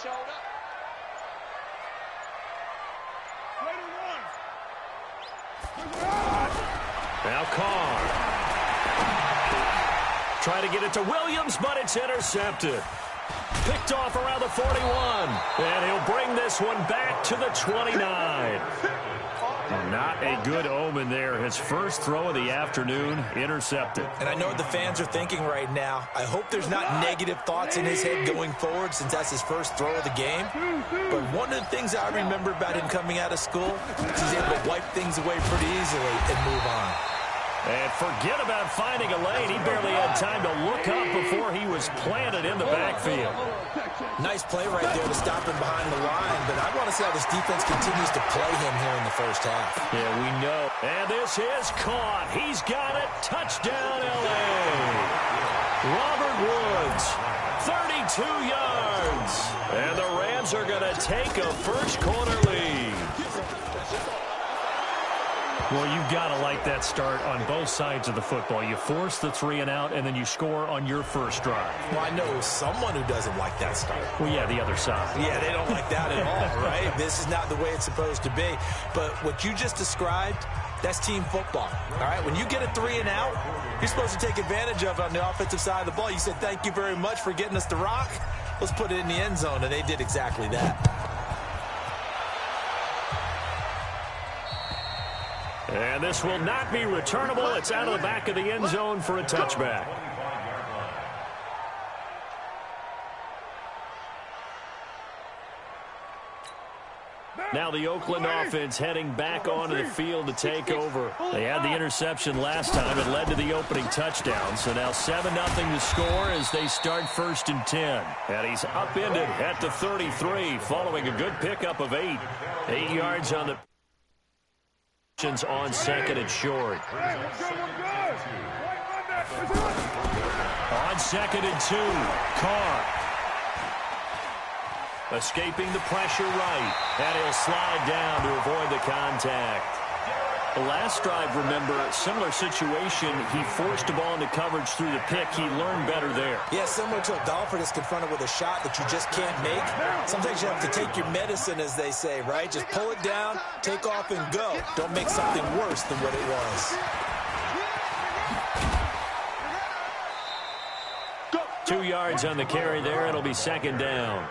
shoulder. Now Carr. Try to get it to Williams, but it's intercepted. Picked off around the 41. And he'll bring this one back to the 29. Not a good omen there. His first throw of the afternoon, intercepted. And I know what the fans are thinking right now. I hope there's not negative thoughts in his head going forward since that's his first throw of the game. But one of the things I remember about him coming out of school is he's able to wipe things away pretty easily and move on. And forget about finding a lane. He barely had time to look up before he was planted in the backfield. Nice play right there to stop him behind the line, but I want to see how this defense continues to play him here in the first half. Yeah, we know. And this is caught. He's got it. Touchdown, L.A. Robert Woods, 32 yards. And the Rams are going to take a first-quarter lead. Well, you've got to like that start on both sides of the football. You force the 3-and-out, and then you score on your first drive. Well, I know someone who doesn't like that start. Well, yeah, the other side. Yeah, they don't like that at all, right? This is not the way it's supposed to be. But what you just described, that's team football, all right? When you get a 3-and-out, you're supposed to take advantage of it on the offensive side of the ball. You said, thank you very much for getting us the rock. Let's put it in the end zone, and they did exactly that. And this will not be returnable. It's out of the back of the end zone for a touchback. Now the Oakland offense heading back onto the field to take over. They had the interception last time. It led to the opening touchdown. So now 7-0 to score as they start 1st and 10. And he's upended at the 33 following a good pickup of 8. 8 yards on the on 2nd and short. On 2nd and 2, Carr. Escaping the pressure right. And he'll slide down to avoid the contact. The last drive, remember, similar situation. He forced the ball into coverage through the pick. He learned better there. Yeah, similar to a golfer that's confronted with a shot that you just can't make. Sometimes you have to take your medicine, as they say, right? Just pull it down, take off, and go. Don't make something worse than what it was. 2 yards on the carry there. It'll be 2nd down.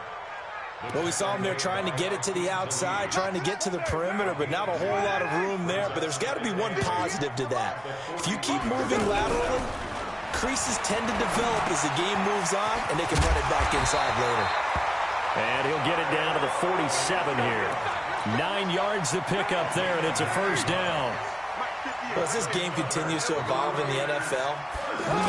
Well, we saw him there trying to get it to the outside, trying to get to the perimeter, but not a whole lot of room there. But there's got to be one positive to that. If you keep moving laterally, creases tend to develop as the game moves on, and they can run it back inside later. And he'll get it down to the 47 here. 9 yards to pick up there, and it's a 1st down. Well, as this game continues to evolve in the NFL,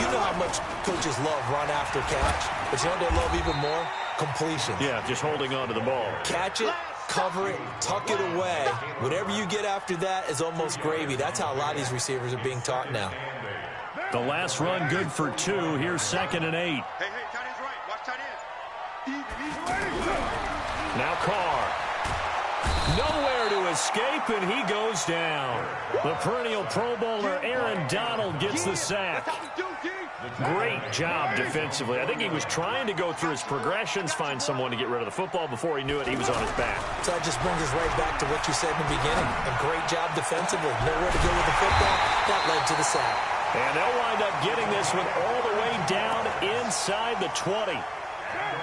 you know how much coaches love run after catch, but you know what they love even more? Completion. Yeah, just holding on to the ball. Catch it, cover it, tuck it away. Whatever you get after that is almost gravy. That's how a lot of these receivers are being taught now. The last run good for 2. Here's 2nd and 8. Hey, tight end's right. Watch tight end. Now Carr. Nowhere to escape, and he goes down. The perennial Pro Bowler Aaron Donald gets the sack. Great job defensively. I think he was trying to go through his progressions, find someone to get rid of the football. Before he knew it, he was on his back. So that just brings us right back to what you said in the beginning. A great job defensively. Nowhere to go with the football. That led to the sack. And they'll wind up getting this one all the way down inside the 20.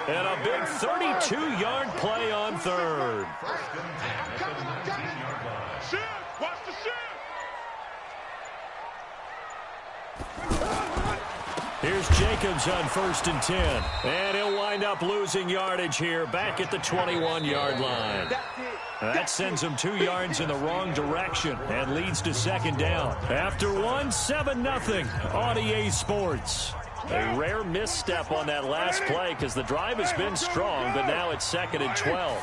And a big 32-yard play on 3rd. Watch the shit. Here's Jacobs on 1st and 10. And he'll wind up losing yardage here back at the 21-yard line. That sends him 2 yards in the wrong direction and leads to 2nd down. After 7-0 on EA Sports. A rare misstep on that last play because the drive has been strong, but now it's 2nd and 12.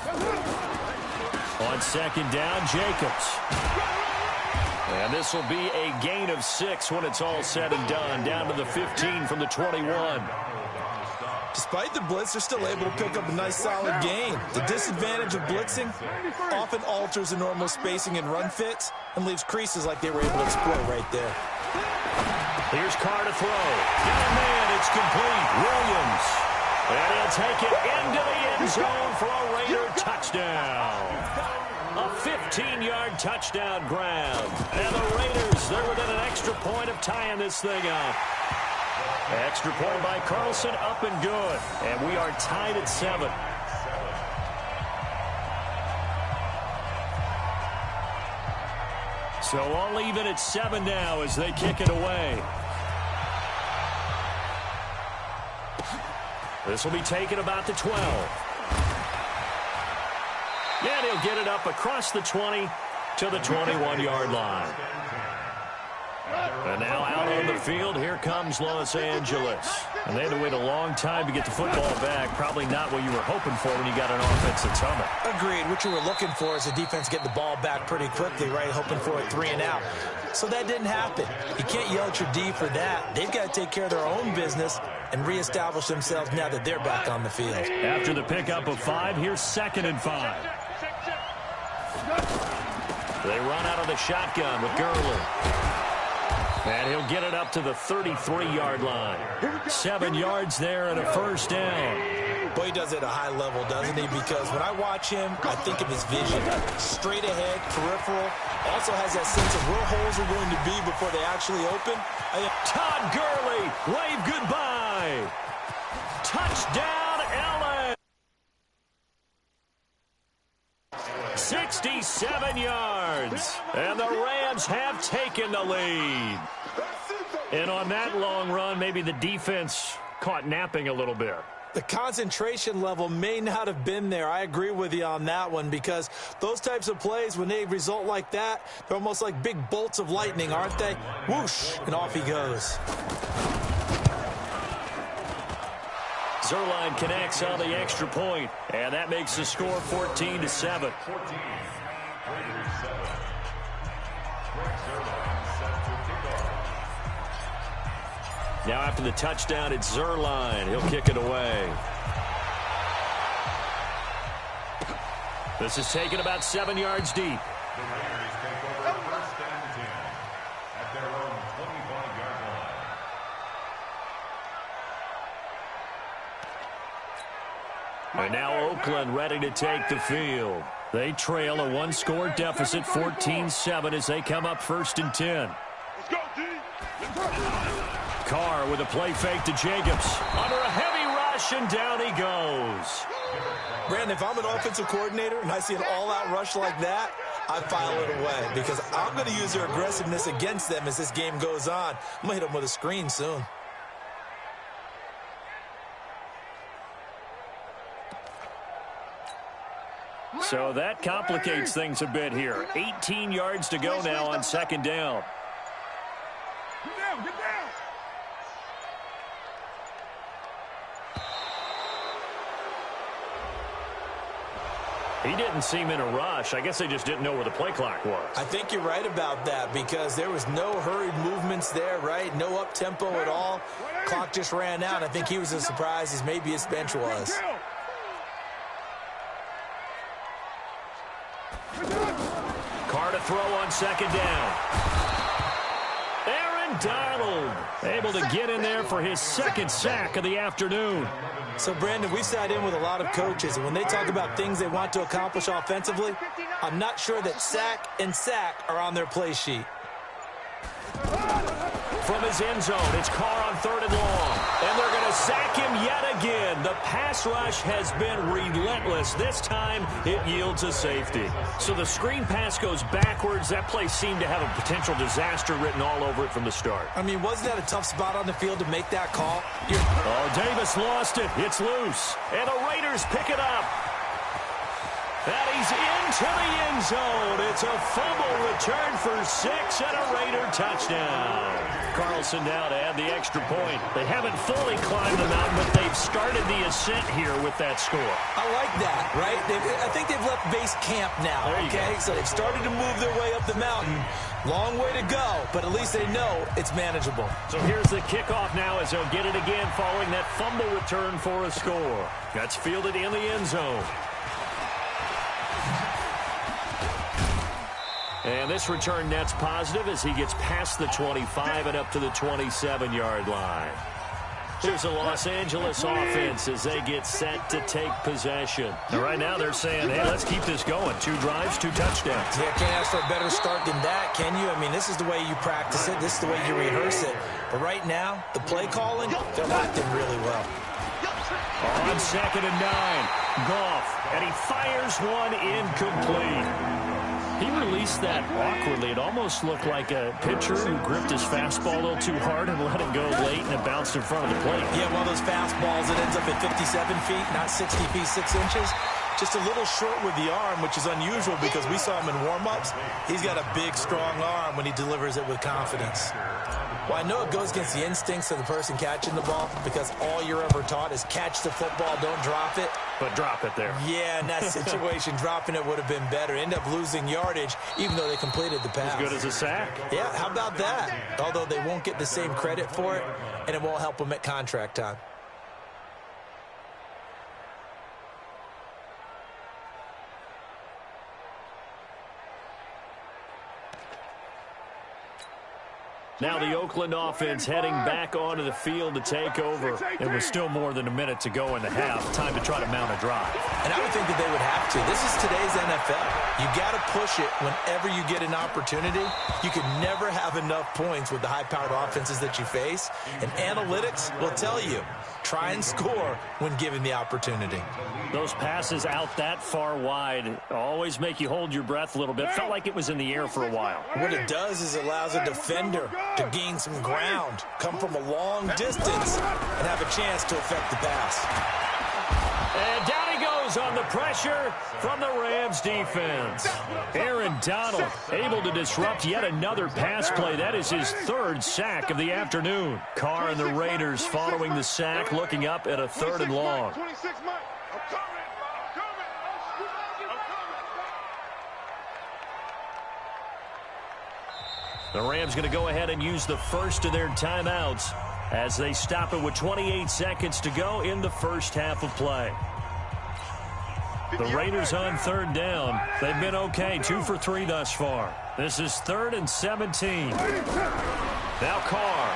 On 2nd down, Jacobs. And this will be a gain of 6 when it's all said and done, down to the 15 from the 21. Despite the blitz, they're still able to pick up a nice, solid gain. The disadvantage of blitzing often alters the normal spacing and run fits and leaves creases like they were able to exploit right there. Here's Carr to throw. Got a man. It's complete. Williams. And he'll take it into the end zone for a Raider touchdown. A 15-yard touchdown grab. And the Raiders, they're within an extra point of tying this thing up. Extra point by Carlson, up and good. And we are tied at 7. So all even at 7 now as they kick it away. This will be taken about the 12. And he'll get it up across the 20 to the 21-yard line. And now out on the field, here comes Los Angeles. And they had to wait a long time to get the football back. Probably not what you were hoping for when you got an offense that's humming. Agreed. What you were looking for is the defense getting the ball back pretty quickly, right? Hoping for a 3 and out. So that didn't happen. You can't yell at your D for that. They've got to take care of their own business and reestablish themselves now that they're back on the field. After the pickup of 5, here's 2nd and 5. They run out of the shotgun with Gurley. And he'll get it up to the 33-yard line. 7 yards there and a first down. Boy, he does it at a high level, doesn't he? Because when I watch him, I think of his vision. Straight ahead, peripheral. Also has that sense of where holes are going to be before they actually open. Todd Gurley, wave goodbye. Touchdown, LA. 67 yards. And the Rams have taken the lead. And on that long run, maybe the defense caught napping a little bit. The concentration level may not have been there. I agree with you on that one because those types of plays, when they result like that, they're almost like big bolts of lightning, aren't they? Whoosh, and off he goes. Zerline connects on the extra point, and that makes the score 14-7. Now after the touchdown, it's Zerline. He'll kick it away. This is taken about 7 yards deep. And now Oakland ready to take the field. They trail a one-score deficit, 14-7, as they come up 1st and 10. Carr with a play fake to Jacobs. Under a heavy rush, and down he goes. Brandon, if I'm an offensive coordinator and I see an all-out rush like that, I file it away because I'm going to use their aggressiveness against them as this game goes on. I'm going to hit them with a screen soon. So that complicates things a bit here. 18 yards to go now on 2nd down. Get down, get down. He didn't seem in a rush. I guess they just didn't know where the play clock was. I think you're right about that because there was no hurried movements there, right? No up-tempo at all. Clock just ran out. I think he was as surprised as maybe his bench was. Carr to throw on 2nd down. Aaron Donald able to get in there for his 2nd sack of the afternoon. So, Brandon, we sat in with a lot of coaches, and when they talk about things they want to accomplish offensively, I'm not sure that sack and sack are on their play sheet. From his end zone, it's Carr on 3rd and long. And they're going to sack him yet again. The pass rush has been relentless. This time, it yields a safety. So the screen pass goes backwards. That play seemed to have a potential disaster written all over it from the start. I mean, wasn't that a tough spot on the field to make that call? Oh, Davis lost it. It's loose. And the Raiders pick it up. And he's into the end zone. It's a fumble return for 6 and a Raider touchdown. Carlson now to add the extra point. They haven't fully climbed the mountain, but they've started the ascent here with that score. I like that, right? I think they've left base camp now, okay? So they've started to move their way up the mountain. Long way to go, but at least they know it's manageable. So here's the kickoff now as they'll get it again following that fumble return for a score. That's fielded in the end zone. And this return net's positive as he gets past the 25 and up to the 27-yard line. Here's the Los Angeles offense as they get set to take possession. And right now they're saying, hey, let's keep this going. 2 drives, 2 touchdowns. Yeah, can't ask for a better start than that, can you? I mean, this is the way you practice it. This is the way you rehearse it. But right now, the play calling, they're locked in really well. On 2nd and 9, Goff, and he fires one incomplete. He released that awkwardly. It almost looked like a pitcher who gripped his fastball a little too hard and let it go late, and it bounced in front of the plate. Yeah, one of those fastballs that ends up at 57 feet, not 60 feet, 6 inches. Just a little short with the arm, which is unusual because we saw him in warm-ups. He's got a big, strong arm when he delivers it with confidence. Well, I know it goes against the instincts of the person catching the ball because all you're ever taught is catch the football, don't drop it. But drop it there. Yeah, in that situation, dropping it would have been better. End up losing yardage, even though they completed the pass. As good as a sack. Yeah, how about that? Although they won't get the same credit for it, and it won't help them at contract time. Now the Oakland offense heading back onto the field to take over. And with still more than a minute to go in the half, time to try to mount a drive. And I would think that they would have to. This is today's NFL. You got to push it whenever you get an opportunity. You can never have enough points with the high-powered offenses that you face. And analytics will tell you, try and score when given the opportunity. Those passes out that far wide always make you hold your breath a little bit. Felt like it was in the air for a while. What it does is it allows a defender to gain some ground, come from a long distance, and have a chance to affect the pass. And down he goes on the pressure from the Rams defense. Aaron Donald able to disrupt yet another pass play. That is his 3rd sack of the afternoon. Carr and the Raiders following the sack, looking up at a 3rd and long. The Rams going to go ahead and use the first of their timeouts as they stop it with 28 seconds to go in the first half of play. The Raiders on 3rd down. They've been okay, 2 for 3 thus far. This is 3rd and 17. Now Carr.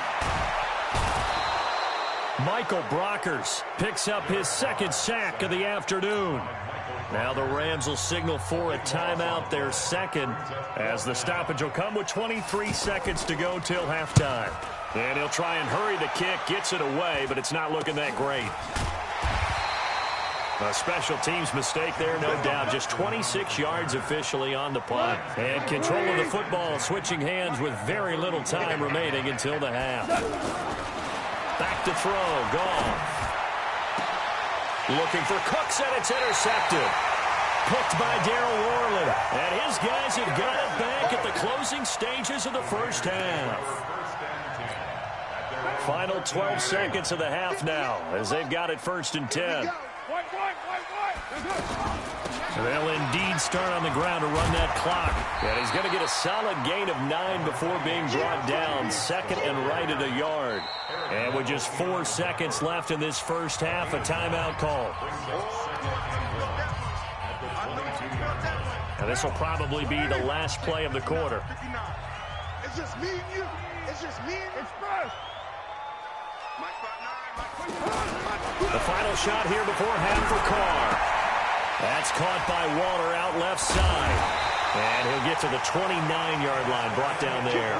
Michael Brockers picks up his 2nd sack of the afternoon. Now the Rams will signal for a timeout, their 2nd, as the stoppage will come with 23 seconds to go till halftime. And he'll try and hurry the kick, gets it away, but it's not looking that great. A special teams mistake there, no doubt. Just 26 yards officially on the punt. And control of the football switching hands with very little time remaining until the half. Back to throw, Goff. Looking for Cooks, and it's intercepted. Picked by Darryl Worley. And his guys have got it back at the closing stages of the first half. Final 12 seconds of the half now as they've got it 1st and 10. They'll indeed start on the ground to run that clock. And he's going to get a solid gain of 9 before being brought down. 2nd and right at a yard. And with just 4 seconds left in this first half, a timeout call. And this will probably be the last play of the quarter. It's just me and you. It's just me and Express. The final shot here before half for Carr. That's caught by Waller out left side. And he'll get to the 29-yard line, brought down there.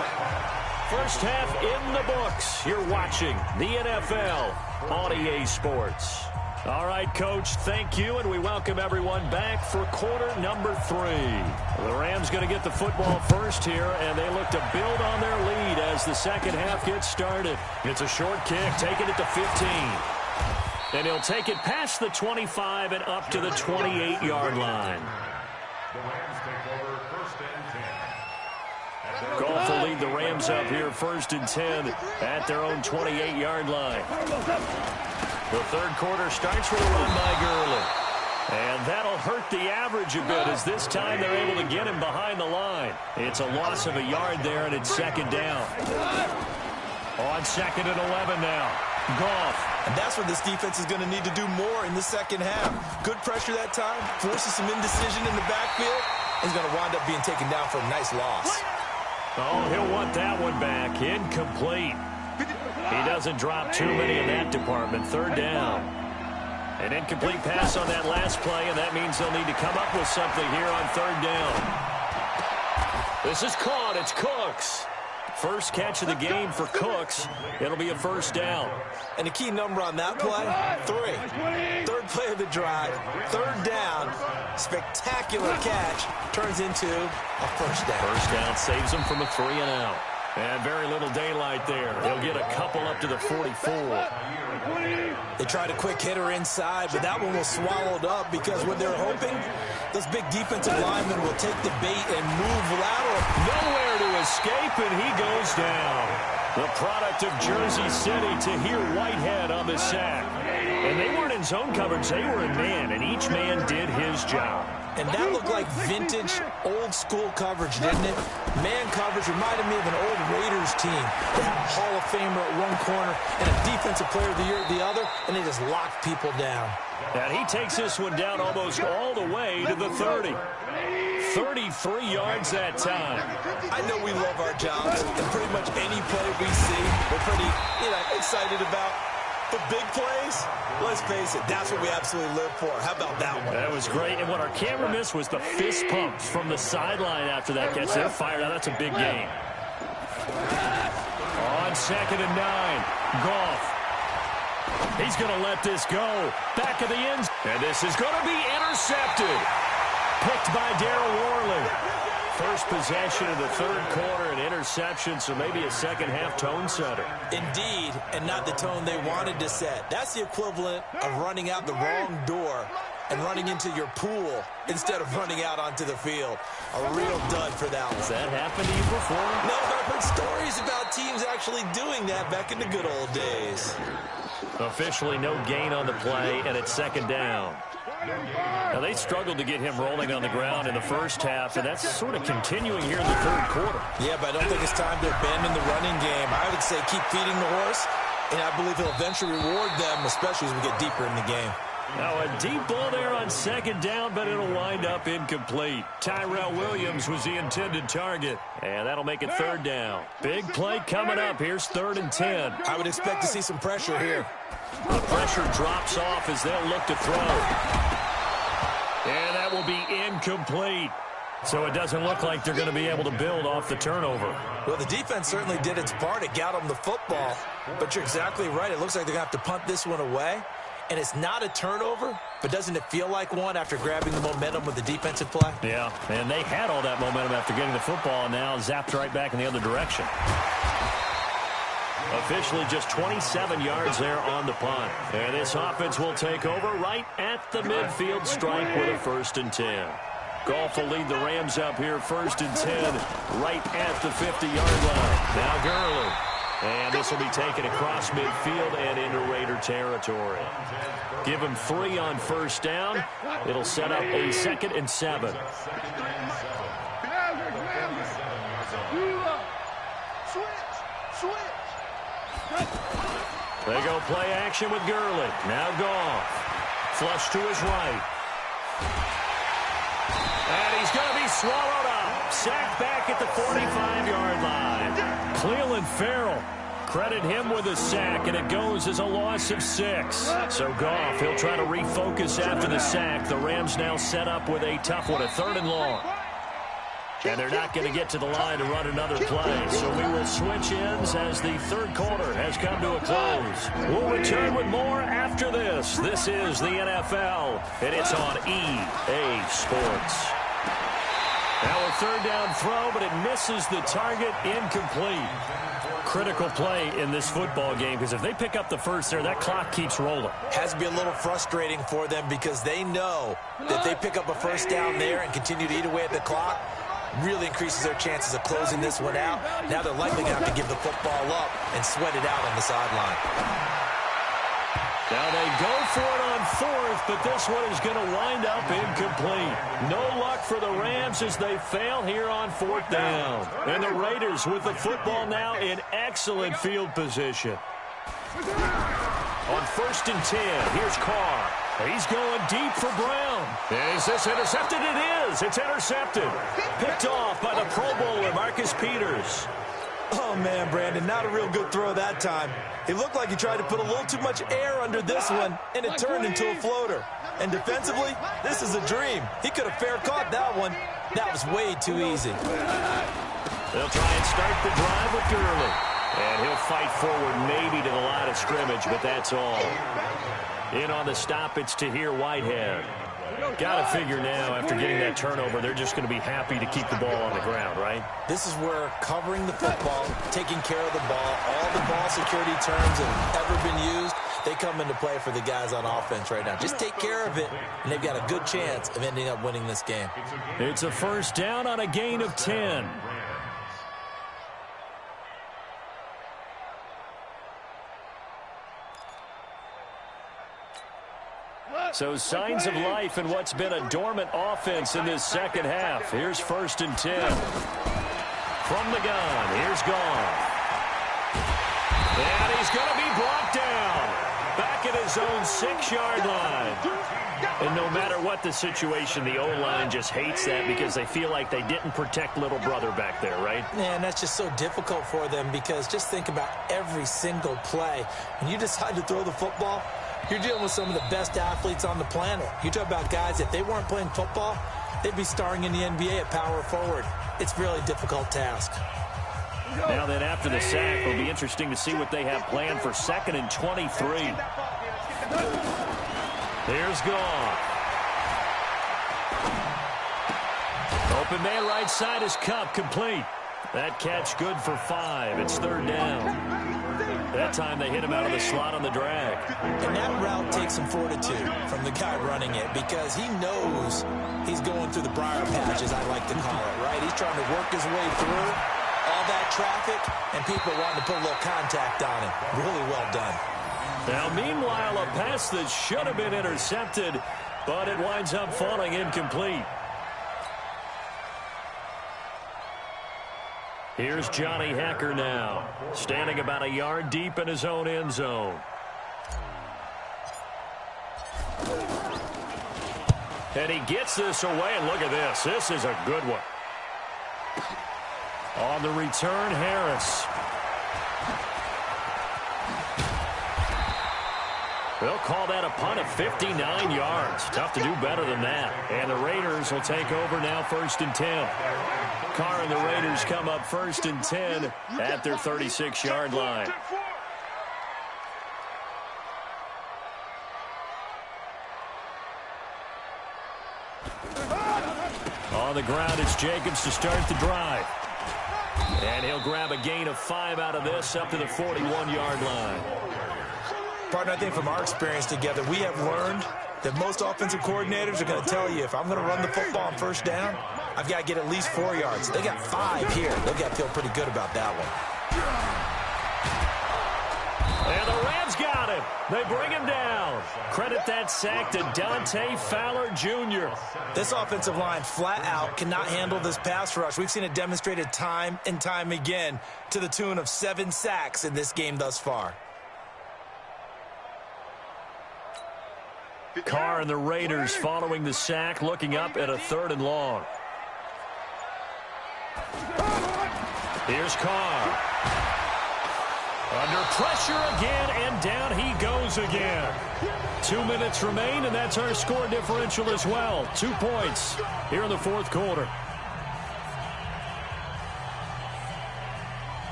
First half in the books. You're watching the NFL on EA Sports. All right, Coach, thank you, and we welcome everyone back for quarter number 3. The Rams going to get the football first here, and they look to build on their lead as the second half gets started. It's a short kick, taking it to 15. And he'll take it past the 25 and up to the 28-yard line. Goff will lead the Rams up here 1st and 10 at their own 28-yard line. The 3rd quarter starts with a run by Gurley. And that'll hurt the average a bit as this time they're able to get him behind the line. It's a loss of a yard there, and it's 2nd down. On 2nd and 11 now. Goff. And that's what this defense is going to need to do more in the second half. Good pressure that time, forces some indecision in the backfield. He's going to wind up being taken down for a nice loss. Oh, he'll want that one back. Incomplete. He doesn't drop too many in that department. Third down. An incomplete pass on that last play, and that means they'll need to come up with something here on third down. This is caught. It's Cooks. First catch of the game for Cooks. It'll be a first down. And the key number on that play, 3. Third play of the drive, third down, spectacular catch, turns into a first down. First down saves him from a 3-and-out. And very little daylight there. He'll get a couple up to the 44. They tried a quick hitter inside, but that one was swallowed up because what they're hoping, those big defensive linemen will take the bait and move lateral. Nowhere to escape, and he goes down. The product of Jersey City, Tahir Whitehead on the sack. And they weren't in zone coverage. They were in man, and each man did his job. And that looked like vintage, old-school coverage, didn't it? Man coverage reminded me of an old Raiders team. They had a Hall of Famer at one corner and a Defensive Player of the Year at the other, and they just locked people down. And he takes this one down almost all the way to the 30. 33 yards that time. I know we love our jobs, and pretty much any play we see, we're pretty, excited about. The big plays, let's face it, that's what we absolutely live for. How about that one? That was great, and what our camera missed was the fist pumps from the sideline after that catch. They're fired out. That's a big game. On 2nd and 9, Goff. He's going to let this go. Back of the end. And this is going to be intercepted. Picked by Darryl Worley. First possession of the third quarter, an interception, so maybe a second-half tone setter. Indeed, and not the tone they wanted to set. That's the equivalent of running out the wrong door and running into your pool instead of running out onto the field. A real dud for that one. Has that happened to you before? No, but I've heard stories about teams actually doing that back in the good old days. Officially no gain on the play, and it's second down. Now, they struggled to get him rolling on the ground in the first half, and that's sort of continuing here in the third quarter. Yeah, but I don't think it's time to abandon the running game. I would say keep feeding the horse, and I believe he'll eventually reward them, especially as we get deeper in the game. Now, a deep ball there on second down, but it'll wind up incomplete. Tyrell Williams was the intended target, and that'll make it third down. Big play coming up. Here's 3rd and 10. I would expect to see some pressure here. The pressure drops off as they'll look to throw. And that will be incomplete. So it doesn't look like they're going to be able to build off the turnover. Well, the defense certainly did its part. It got them the football. But you're exactly right. It looks like they're going to have to punt this one away. And it's not a turnover, but doesn't it feel like one after grabbing the momentum with the defensive play? Yeah, and they had all that momentum after getting the football, and now zapped right back in the other direction. Officially just 27 yards there on the punt. And this offense will take over right at the midfield stripe with a 1st and 10. Goff will lead the Rams up here 1st and 10 right at the 50-yard line. Now Gurley. And this will be taken across midfield and into Raider territory. Give him 3 on first down. It'll set up a 2nd and 7. They go play action with Gurley. Now Goff. Flush to his right. And he's going to be swallowed up. Sacked back at the 45-yard line. Cleveland Farrell. Credit him with a sack, and it goes as a loss of 6. So Goff, he'll try to refocus after the sack. The Rams now set up with a tough one, a 3rd and long. And they're not going to get to the line to run another play. So we will switch ends as the third quarter has come to a close. We'll return with more after this. This is the NFL, and it's on EA Sports. Now a 3rd down throw, but it misses the target, incomplete. Critical play in this football game, because if they pick up the first there, that clock keeps rolling. Has to be a little frustrating for them because they know that they pick up a first down there and continue to eat away at the clock, really increases their chances of closing this one out. Now they're likely going to have to give the football up and sweat it out on the sideline. Now they go for it on 4th, but this one is going to wind up incomplete. No luck for the Rams as they fail here on 4th down. And the Raiders with the football now in excellent field position. On 1st and 10, here's Carr. He's going deep for Brown. Is this intercepted? It is. It's intercepted. Picked off by the Pro Bowler, Marcus Peters. Oh, man, Brandon, not a real good throw that time. It looked like he tried to put a little too much air under this one, and it turned into a floater. And defensively, this is a dream. He could have fair caught that one. That was way too easy. They'll try and start the drive with Gurley. And he'll fight forward maybe to the line of scrimmage, but that's all. In on the stop, it's Tahir Whitehead. Got to figure now, after getting that turnover, they're just going to be happy to keep the ball on the ground, right? This is where covering the football, taking care of the ball, all the ball security terms that have ever been used, they come into play for the guys on offense right now. Just take care of it, and they've got a good chance of ending up winning this game. It's a first down on a gain of 10. So signs of life in what's been a dormant offense in this second half. Here's 1st and 10. From the gun, here's Goff. And he's going to be brought down. Back at his own 6-yard line. And no matter what the situation, the O-line just hates that because they feel like they didn't protect little brother back there, right? Man, that's just so difficult for them because just think about every single play. When you decide to throw the football, you're dealing with some of the best athletes on the planet. You talk about guys, if they weren't playing football, they'd be starring in the NBA at power forward. It's a really difficult task. Now then, after the sack, it'll be interesting to see what they have planned for 2nd and 23. Here's Goff. Open man right side is Cup, complete. That catch good for 5. It's 3rd down. That time they hit him out of the slot on the drag. And that route takes some fortitude from the guy running it because he knows he's going through the briar patch, as I like to call it, right? He's trying to work his way through all that traffic, and people wanting to put a little contact on him. Really well done. Now, meanwhile, a pass that should have been intercepted, but it winds up falling incomplete. Here's Johnny Hecker now, standing about a yard deep in his own end zone. And he gets this away, and look at this. This is a good one. On the return, Harris. They'll call that a punt of 59 yards. Tough to do better than that. And the Raiders will take over now, 1st and 10. Carr and the Raiders come up 1st and 10 at their 36-yard line. On the ground, it's Jacobs to start the drive. And he'll grab a gain of 5 out of this up to the 41-yard line. Partner, I think from our experience together, we have learned that most offensive coordinators are going to tell you, if I'm going to run the football on 1st down, I've got to get at least 4 yards. They got 5 here. They've got to feel pretty good about that one. And the Rams got him. They bring him down. Credit that sack to Dante Fowler Jr. This offensive line flat out cannot handle this pass rush. We've seen it demonstrated time and time again to the tune of 7 sacks in this game thus far. Carr and the Raiders following the sack, looking up at a 3rd and long. Here's Carr. Under pressure again, and down he goes again. 2 minutes remain, and that's our score differential as well. 2 points here in the 4th quarter.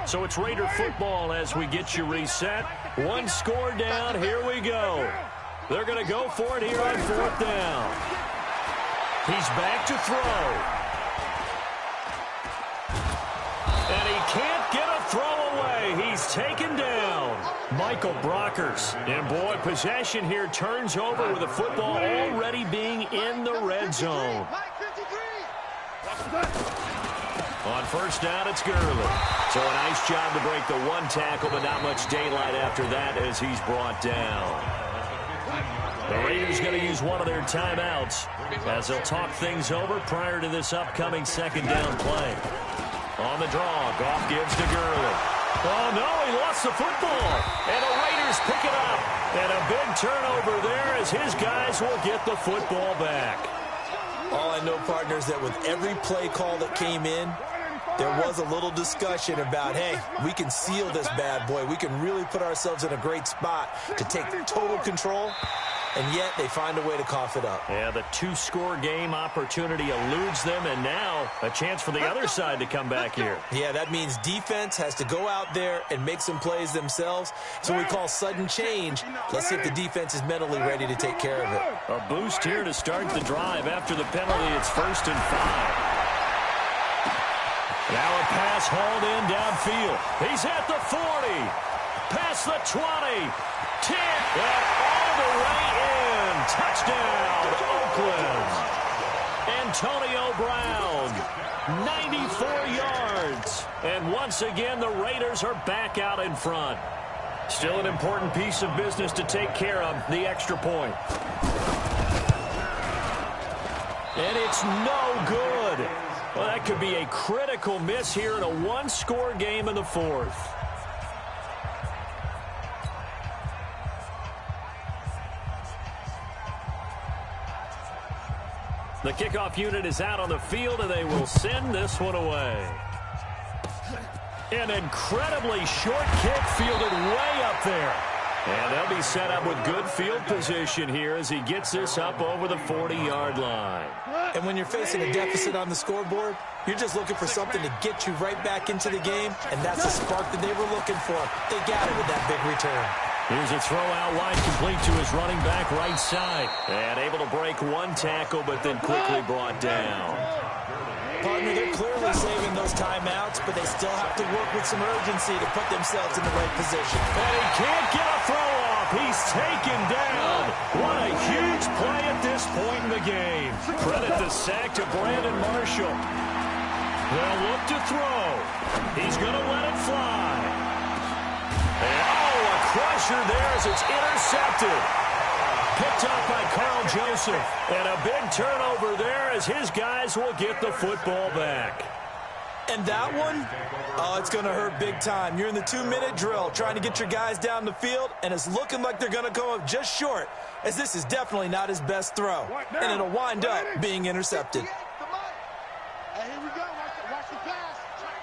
So it's Raider football as we get you reset. 1 score down. Here we go. They're going to go for it here on 4th down. He's back to throw. And he can't get a throw away. He's taken down. Michael Brockers. And boy, possession here turns over with the football already being in the red zone. On 1st down, it's Gurley. So a nice job to break the 1 tackle, but not much daylight after that as he's brought down. The Raiders going to use one of their timeouts as they'll talk things over prior to this upcoming 2nd down play. On the draw, Goff gives to Gurley. Oh, no, he lost the football. And the Raiders pick it up. And a big turnover there as his guys will get the football back. All I know, partners, that with every play call that came in, there was a little discussion about, hey, we can seal this bad boy. We can really put ourselves in a great spot to take total control. And yet they find a way to cough it up. Yeah, the two-score game opportunity eludes them, and now a chance for the other side to come back here. Yeah, that means defense has to go out there and make some plays themselves. So we call sudden change. Let's see if the defense is mentally ready to take care of it. A boost here to start the drive. After the penalty, it's 1st and 5. Now a pass hauled in downfield. He's at the 40. Past the 20. 10. And all the way in. Touchdown, Oakland. Antonio Brown, 94 yards. And once again, the Raiders are back out in front. Still an important piece of business to take care of, the extra point. And it's no good. Well, that could be a critical miss here in a one-score game in the 4th. The kickoff unit is out on the field, and they will send this one away. An incredibly short kick fielded way up there. And they'll be set up with good field position here as he gets this up over the 40-yard line. And when you're facing a deficit on the scoreboard, you're just looking for something to get you right back into the game, and that's the spark that they were looking for. They got it with that big return. Here's a throw out wide, complete to his running back right side. And able to break one tackle, but then quickly brought down. Partner, they're clearly saving those timeouts, but they still have to work with some urgency to put themselves in the right position. And he can't get a throw off. He's taken down. What a huge play at this point in the game. Credit the sack to Brandon Marshall. They'll look to throw. He's going to let it fly. And a crusher there as it's intercepted. Picked up by Carl Joseph. And a big turnover there as his guys will get the football back. And that one, oh, it's going to hurt big time. You're in the 2-minute drill trying to get your guys down the field, and it's looking like they're going to come up just short, as this is definitely not his best throw. And it'll wind up being intercepted. Hey, here we go. Watch the pass.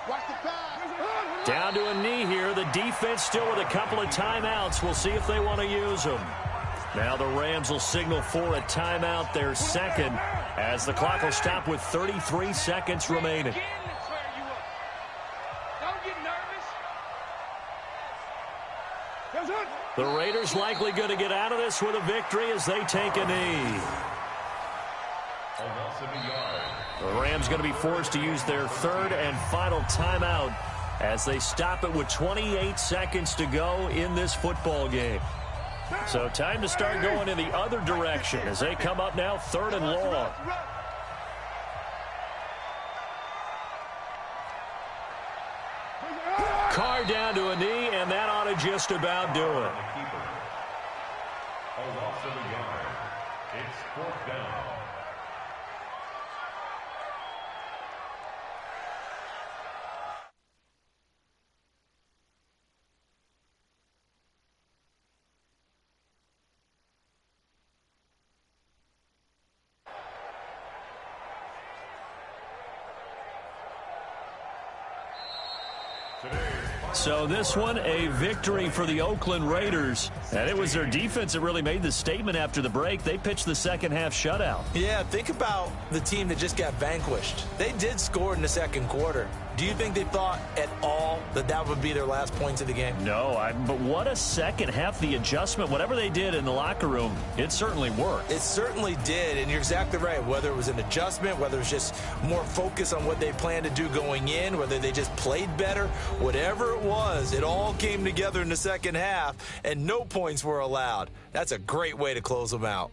Watch the pass. Down to a knee here. The defense still with a couple of timeouts. We'll see if they want to use them. Now the Rams will signal for a timeout, their second, as the clock will stop with 33 seconds remaining. The Raiders likely going to get out of this with a victory as they take a knee. The Rams going to be forced to use their third and final timeout as they stop it with 28 seconds to go in this football game. So time to start going in the other direction as they come up now 3rd and long. Carr down to a knee, and that ought to just about do it. It's 4th down. So this one, a victory for the Oakland Raiders. And it was their defense that really made the statement after the break. They pitched the second half shutout. Yeah, think about the team that just got vanquished. They did score in the second quarter. Do you think they thought at all that that would be their last points of the game? No, but what a second half. The adjustment, whatever they did in the locker room, it certainly worked. It certainly did, and you're exactly right. Whether it was an adjustment, whether it was just more focus on what they planned to do going in, whether they just played better, whatever it was, it all came together in the second half, and no points were allowed. That's a great way to close them out.